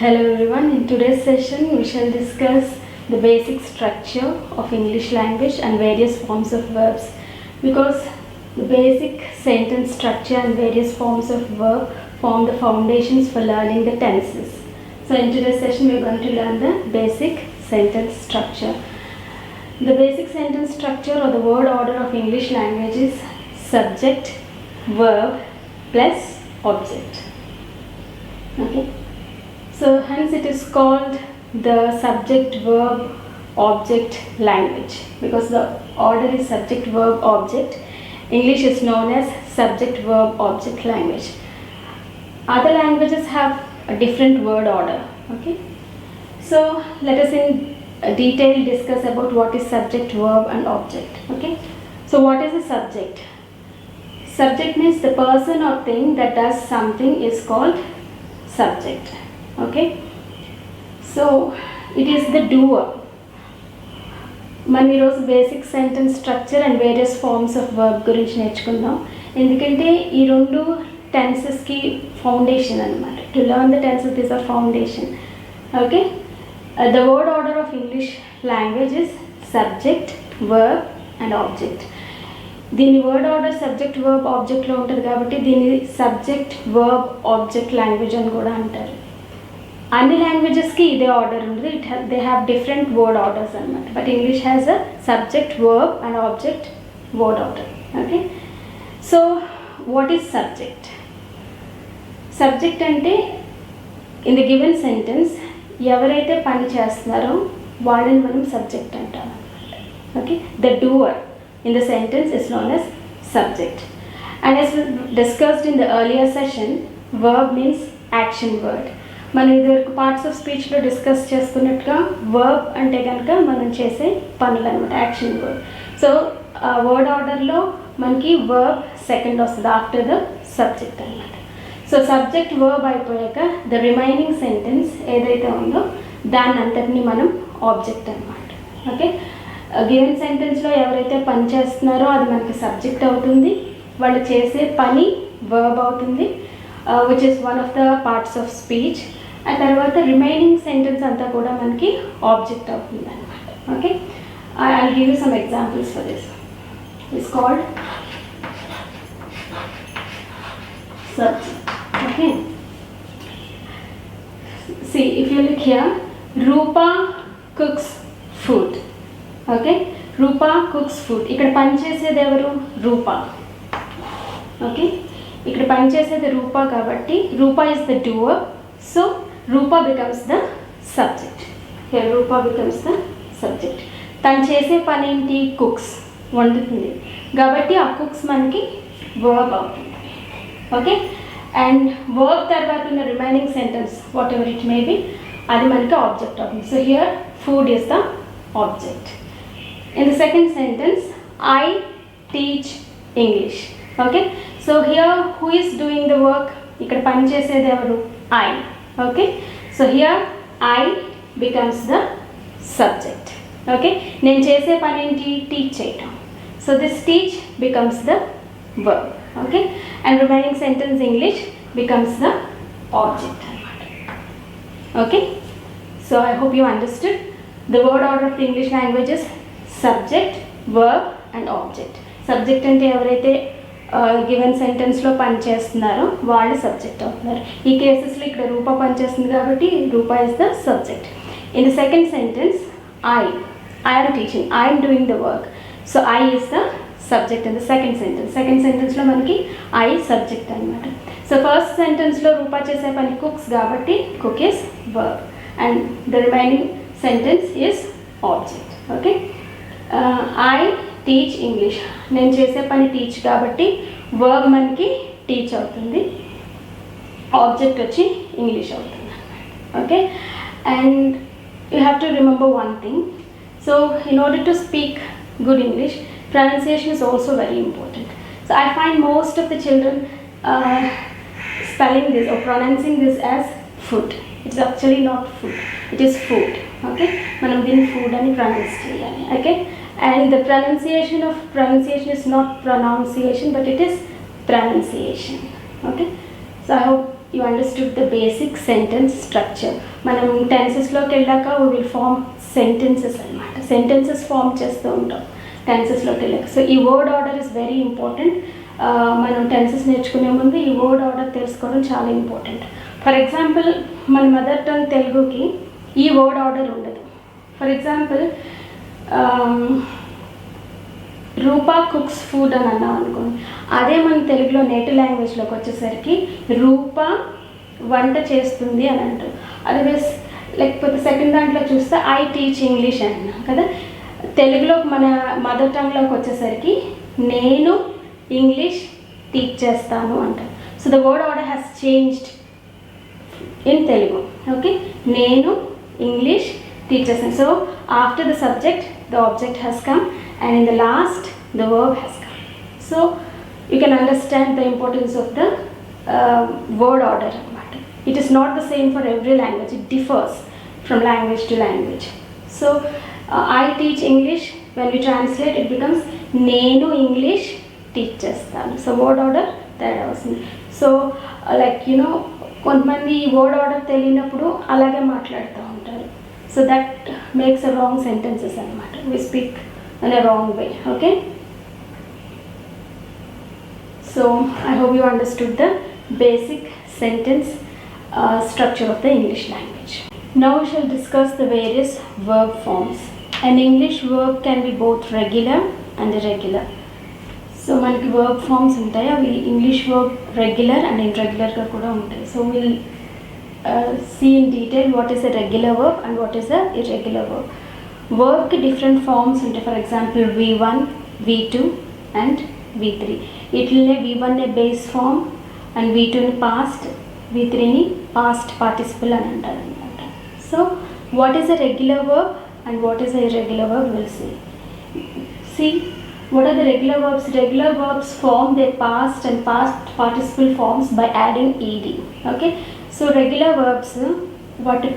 Hello everyone, in today's session we shall discuss the basic structure of English language and various forms of verbs, because the basic sentence structure and various forms of verb form the foundations for learning the tenses. So in today's session we are going to learn the basic sentence structure. The basic sentence structure or the word order of English language is subject, verb plus object. Okay. So hence it is called the subject verb object language, because the order is subject verb object. English is known as subject verb object language. Other languages have a different word order. Okay. So let us in detail discuss about what is subject verb and object. Okay. So what is a subject? Subject means the person or thing that does something is called subject. Okay, so it is the doer. మనం ఈరోజు basic sentence structure and various forms of verb గురించి నేర్చుకుందాం. ఎందుకంటే ఈ రెండు టెన్సెస్కి foundation అనమాట. To learn the tenses this are foundation. Okay, the word order of English language is subject, verb and object. దీని వర్డ్ ఆర్డర్ సబ్జెక్ట్ వర్బ్ ఆబ్జెక్ట్లో ఉంటుంది కాబట్టి దీన్ని సబ్జెక్ట్ వర్బ్ ఆబ్జెక్ట్ లాంగ్వేజ్ అని కూడా అంటారు. అన్ని లాంగ్వేజెస్కి ఇదే ఆర్డర్ ఉంటుంది. They have different word orders అనమాట. But English has a subject verb and object word order. Okay, so what is subject? Subject అంటే ఇన్ ది గివెన్ సెంటెన్స్ ఎవరైతే పని చేస్తున్నారో వాళ్ళని మనం సబ్జెక్ట్ అంటాం అనమాట. Okay, the doer in the sentence is known as subject. And as discussed in the earlier session, verb means action word. మనం ఇదివరకు పార్ట్స్ ఆఫ్ స్పీచ్లో డిస్కస్ చేసుకున్నట్టుగా వర్బ్ అంటే కనుక మనం చేసే పనులు అనమాట, యాక్షన్ వర్డ్. సో వర్డ్ ఆర్డర్లో మనకి వర్బ్ సెకండ్ వస్తుంది ఆఫ్టర్ ద సబ్జెక్ట్ అనమాట. సో సబ్జెక్ట్ వర్బ్ అయిపోయాక ద రిమైనింగ్ సెంటెన్స్ ఏదైతే ఉందో దాన్ని అంతటిని మనం ఆబ్జెక్ట్ అనమాట. ఓకే, గివెన్ సెంటెన్స్లో ఎవరైతే పని చేస్తున్నారో అది మనకి సబ్జెక్ట్ అవుతుంది, వాళ్ళు చేసే పని వర్బ్ అవుతుంది, which is one of the parts of speech. ఆ తర్వాత రిమైనింగ్ సెంటెన్స్ అంతా కూడా మనకి ఆబ్జెక్ట్ అవుతుంది అనమాట. Okay, I give you some examples for this. It's called subject. Okay, see if you look here, Rupa cooks food. Okay, Rupa cooks food. ఇక్కడ పనిచేసేది ఎవరు? రూపా. ఓకే, ఇక్కడ పనిచేసేది రూపా కాబట్టి Rupa is the doer. So Rupa becomes the subject. Here Rupa becomes the subject. తను చేసే పని ఏంటి? కుక్స్, వండుతుంది కాబట్టి ఆ కుక్స్ మనకి వర్బ్ అవుతుంది. ఓకే, అండ్ వర్బ్ తర్వాత ఉన్న remaining sentence what ever it may be అది మనకి ఆబ్జెక్ట్ అవుతుంది. So here food is the object. In the second sentence, I teach English. Okay, so here who is doing the work? ఇక్కడ పని చేసేది ఎవరు? I. Okay, so here I becomes the subject. Okay, నేను చేసే పని ఏంటి? Teach చేయటం. So this teach becomes the verb. Okay, and remaining sentence English becomes the object. Okay, so I hope you understood the word order of the English language is subject, verb and object. Subject అంటే ఎవరైతే given సెంటెన్స్లో పనిచేస్తున్నారో వాళ్ళు subject అవుతున్నారు. ఈ కేసెస్లో ఇక్కడ రూపా పనిచేస్తుంది కాబట్టి Rupa is the subject. In the second sentence I am teaching, I am doing the work. So I is the subject in the second sentence. Second సెంటెన్స్లో మనకి ఐ సబ్జెక్ట్ అనమాట. సో ఫస్ట్ సెంటెన్స్లో రూపా చేసే పని కుక్స్ కాబట్టి cook is verb and the remaining sentence is object. Okay, I teach English, నేను చేసే పని టీచ్ కాబట్టి వర్బ్ మనకి టీచ్ అవుతుంది, ఆబ్జెక్ట్ వచ్చి ఇంగ్లీష్ అవుతుంది. Okay, and you have to remember one thing. So in order to speak good English, pronunciation is also very important. So I find most of the children spelling this or pronouncing this as food. It's actually not food, it is food. Okay, మనం దీన్ని food అని pronounce చేయాలి. Okay, and the pronunciation is not pronunciation but it is pronunciation. Okay, so I hope you understood the basic sentence structure. మనం టెన్సెస్లోకి వెళ్ళాక we will form sentences అన్నమాట. Sentences form చేస్తూ ఉంటాం టెన్సెస్లోకి వెళ్ళాక. సో ఈ word order is very important. మనం tenses నేర్చుకునే ముందు ఈ వర్డ్ ఆర్డర్ తెలుసుకోవడం చాలా ఇంపార్టెంట్. ఫర్ ఎగ్జాంపుల్ మన మదర్ టంగ్ తెలుగుకి ఈ వర్డ్ ఆర్డర్ ఉండదు. For example Rupa cooks food అని అన్నాం అనుకోండి, అదే మన తెలుగులో నేటివ్ లాంగ్వేజ్లోకి వచ్చేసరికి రూప వంట చేస్తుంది అని అంటారు. అదర్వైజ్ లేకపోతే సెకండ్ దాంట్లో చూస్తే ఐ టీచ్ ఇంగ్లీష్ అన్నాం కదా. తెలుగులో మన మదర్ టంగ్లోకి వచ్చేసరికి నేను ఇంగ్లీష్ టీచ్ చేస్తాను అంటారు. So the word order has changed in Telugu. Okay, నేను ఇంగ్లీష్ టీచ్ చేస్తాను. So after the subject the object has come, and in the last the verb has come. So you can understand the importance of the word order. It is not the same for every language, it differs from language to language. So I teach English, when we translate it becomes nenu English teach chestanu. So word order that was. So like you know, కొంతమంది word order తెలియనప్పుడు అలాగే మాట్లాడుతూ ఉంటారు. So that makes a wrong sentences అన్నమాట. We speak in a wrong way. Okay, so I hope you understood the basic sentence structure of the English language. Now we shall discuss the various verb forms. An English verb can be both regular and irregular. So మనకి verb forms ఉంటాయి, అవి English verb regular and irregular గా కూడా ఉంటాయి. So we'll see in detail what is a regular verb and what is a irregular verb. Verb ki different forms untai. For example, V1, V2 and V3. Itlne V1 ne base form and V2 ni past, V3 ni past participle అని అంటారు అన్నమాట. So what is a regular verb and what is a irregular verb, we'll see what are the regular verbs. Regular verbs form their past and past participle forms by adding ed. Okay, so regular verbs వాటి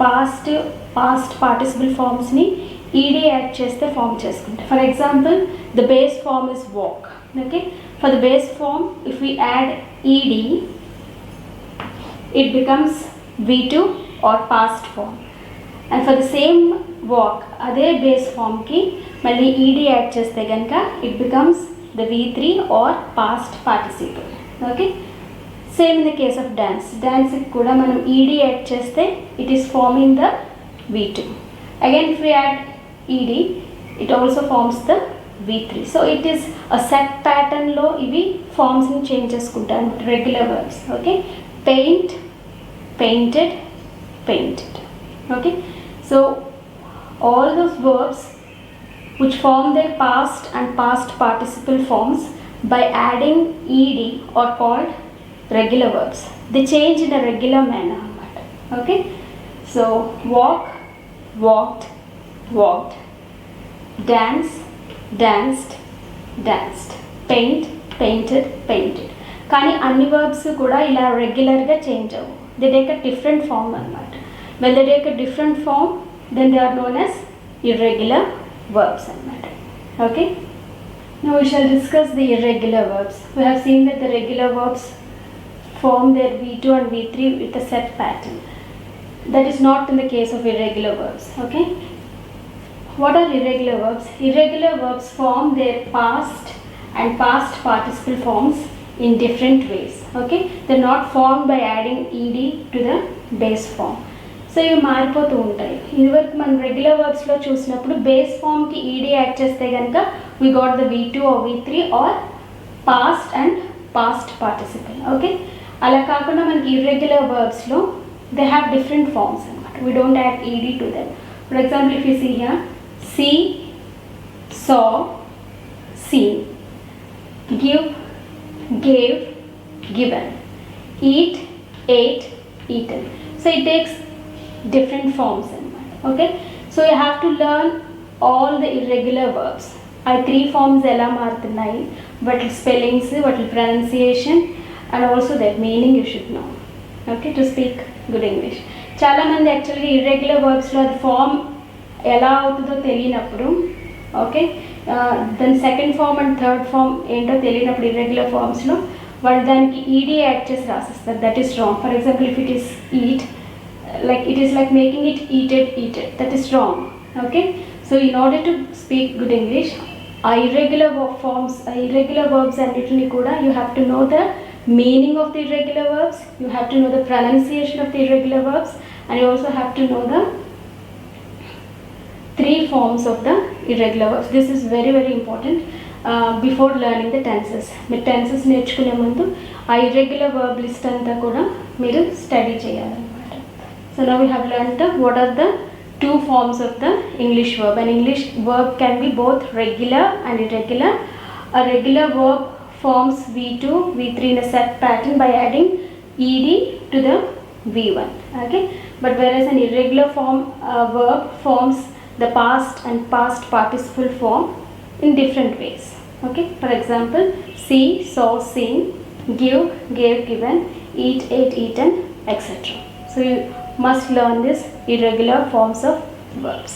past participle ఫార్మ్స్ని ED add చేస్తే form చేసుకుంటాయి. For example the base form is walk. Okay, for the base form if we add ED it becomes V2 or past form. And for the same walk అదే base ఫార్మ్కి మళ్ళీ ED add చేస్తే కనుక it becomes the V3 or past participle. Okay, same in the case of dance. డాన్స్కి కూడా మనం ED add చేస్తే it is forming the V2. Again if you add ED it also forms the V3. So it is a set ప్యాటర్న్లో ఇవి ఫార్మ్స్ని change చేసుకుంటారు regular verbs. Okay, paint, painted, painted. Okay, so all those verbs which form their past and past participle forms by adding ed are called regular verbs. They change in a regular manner. Okay, so walk, walked, walked. Dance, danced, danced. Paint, painted, painted. కానీ అన్ని verbs కూడా ఇలా రెగ్యులర్గా change అవ్వు. They take a different form అన్నమాట. When they take a different form then they are known as irregular verbs అన్నమాట. Okay, now we shall discuss the irregular verbs. We have seen that the regular verbs form their V2 and V3 with a set pattern. That is not in the case of irregular verbs. Okay, what are irregular verbs? Irregular verbs form their past and past participle forms in different ways. Okay, they're not formed by adding ed to the base form. So ఇవి మారిపోతూ ఉంటాయి. ఇదివరకు మనం regular వర్బ్స్లో చూసినప్పుడు base ఫామ్కి ED add చేస్తే కనుక we got the V2 or V3 or past and past participle. Okay, అలా కాకుండా మనకి ఇర్రెగ్యులర్ వర్బ్స్లో దే హ్యావ్ డిఫరెంట్ ఫార్మ్స్ అనమాట. We don't add ED to them. For example if you see here, see, saw, seen, give, gave, given, eat, ate, eaten. So it takes different forms. Okay, so you have to learn all the irregular verbs. I three forms ela maartunnayi, but spellings, what pronunciation, and also their meaning you should know. Okay, to speak good English. Chala mandi actually irregular verbs lo the form ela avutudo teliyinappudu, okay, then second form and third form ento teliyinappudu irregular forms lo వాళ్ళు దానికి ED add చేసి రాసిస్తారు. That is wrong. For example if it is eat, like it is like making it eated, that is wrong. Okay, so in order to speak good English, irregular verbs అన్నిటిని కూడా you have to know the meaning of the irregular verbs, you have to know the pronunciation of the irregular verbs, and you also have to know the 3 forms of the irregular verbs. This is very very important before learning the tenses. మీరు tenses నేర్చుకునే ముందు ఆ irregular verb list అంతా కూడా మీరు study చేయాలన్నమాట. So now we have learned what are the 2 forms of the English verb. An English verb can be both regular and irregular. A regular verb forms V2, V3 in a set pattern by adding ed to the V1. Okay, but whereas an irregular verb forms the past and past participle form in different ways. Okay, for example, see, saw, seen, give, gave, given, eat, ate, eaten, etc. So you must learn these irregular forms of verbs.